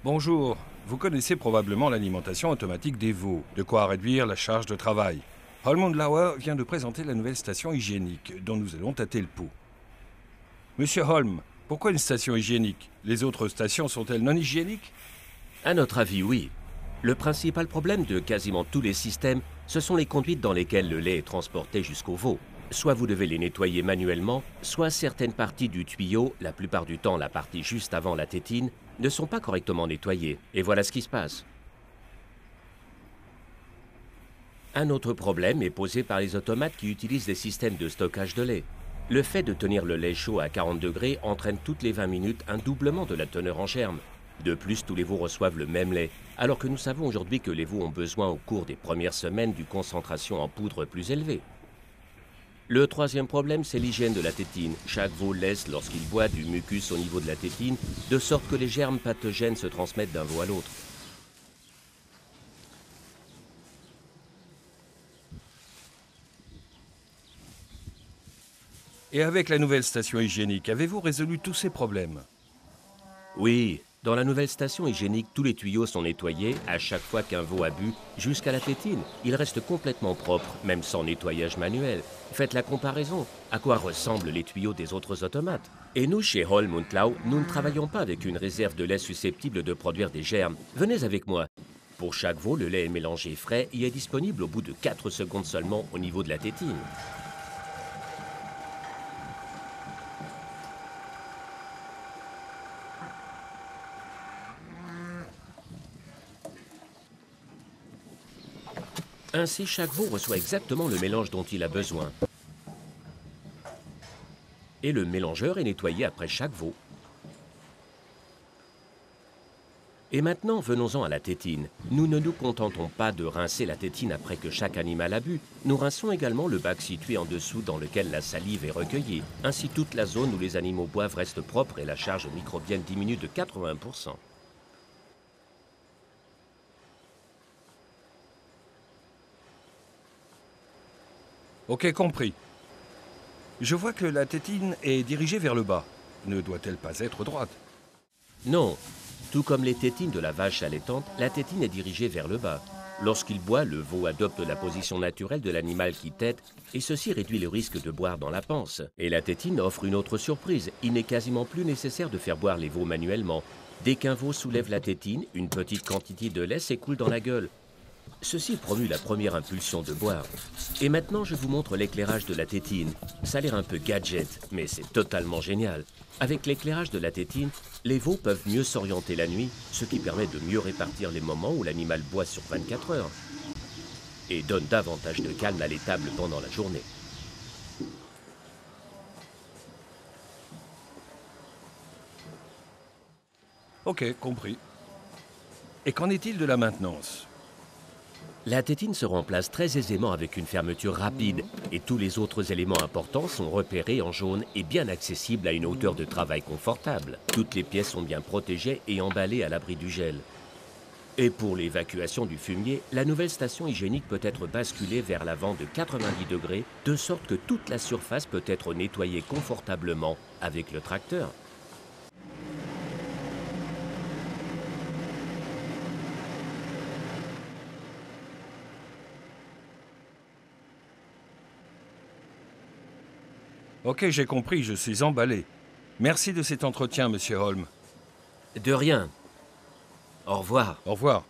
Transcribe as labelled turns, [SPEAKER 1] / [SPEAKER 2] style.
[SPEAKER 1] Bonjour, vous connaissez probablement l'alimentation automatique des veaux, de quoi réduire la charge de travail. Holm Lauer vient de présenter la nouvelle station hygiénique dont nous allons tâter le pouls. Monsieur Holm, pourquoi une station hygiénique? Les autres stations sont-elles non hygiéniques?
[SPEAKER 2] À notre avis, oui. Le principal problème de quasiment tous les systèmes, ce sont les conduites dans lesquelles le lait est transporté jusqu'au veau. Soit vous devez les nettoyer manuellement, soit certaines parties du tuyau, la plupart du temps la partie juste avant la tétine, ne sont pas correctement nettoyées. Et voilà ce qui se passe. Un autre problème est posé par les automates qui utilisent des systèmes de stockage de lait. Le fait de tenir le lait chaud à 40 degrés entraîne toutes les 20 minutes un doublement de la teneur en germe. De plus, tous les veaux reçoivent le même lait, alors que nous savons aujourd'hui que les veaux ont besoin au cours des premières semaines d'une concentration en poudre plus élevée. Le troisième problème, c'est l'hygiène de la tétine. Chaque veau laisse, lorsqu'il boit, du mucus au niveau de la tétine, de sorte que les germes pathogènes se transmettent d'un veau à l'autre.
[SPEAKER 1] Et avec la nouvelle station hygiénique, avez-vous résolu tous ces problèmes?
[SPEAKER 2] Oui, dans la nouvelle station hygiénique, tous les tuyaux sont nettoyés à chaque fois qu'un veau a bu, jusqu'à la tétine. Il reste complètement propre, même sans nettoyage manuel. Faites la comparaison. À quoi ressemblent les tuyaux des autres automates? Et nous, chez Holm Lau, nous ne travaillons pas avec une réserve de lait susceptible de produire des germes. Venez avec moi. Pour chaque veau, le lait est mélangé frais et est disponible au bout de 4 secondes seulement au niveau de la tétine. Ainsi, chaque veau reçoit exactement le mélange dont il a besoin. Et le mélangeur est nettoyé après chaque veau. Et maintenant, venons-en à la tétine. Nous ne nous contentons pas de rincer la tétine après que chaque animal a bu. Nous rinçons également le bac situé en dessous dans lequel la salive est recueillie. Ainsi, toute la zone où les animaux boivent reste propre et la charge microbienne diminue de 80%.
[SPEAKER 1] Ok, compris. Je vois que la tétine est dirigée vers le bas. Ne doit-elle pas être droite?
[SPEAKER 2] Non, tout comme les tétines de la vache allaitante, la tétine est dirigée vers le bas. Lorsqu'il boit, le veau adopte la position naturelle de l'animal qui tète, et ceci réduit le risque de boire dans la panse. Et la tétine offre une autre surprise. Il n'est quasiment plus nécessaire de faire boire les veaux manuellement. Dès qu'un veau soulève la tétine, une petite quantité de lait s'écoule dans la gueule. Ceci promue la première impulsion de boire. Et maintenant, je vous montre l'éclairage de la tétine. Ça a l'air un peu gadget, mais c'est totalement génial. Avec l'éclairage de la tétine, les veaux peuvent mieux s'orienter la nuit, ce qui permet de mieux répartir les moments où l'animal boit sur 24 heures. Et donne davantage de calme à l'étable pendant la journée.
[SPEAKER 1] Ok, compris. Et qu'en est-il de la maintenance?
[SPEAKER 2] La tétine se remplace très aisément avec une fermeture rapide et tous les autres éléments importants sont repérés en jaune et bien accessibles à une hauteur de travail confortable. Toutes les pièces sont bien protégées et emballées à l'abri du gel. Et pour l'évacuation du fumier, la nouvelle station hygiénique peut être basculée vers l'avant de 90 degrés, de sorte que toute la surface peut être nettoyée confortablement avec le tracteur.
[SPEAKER 1] Ok, j'ai compris, je suis emballé. Merci de cet entretien, monsieur Holm.
[SPEAKER 2] De rien. Au revoir.
[SPEAKER 1] Au revoir.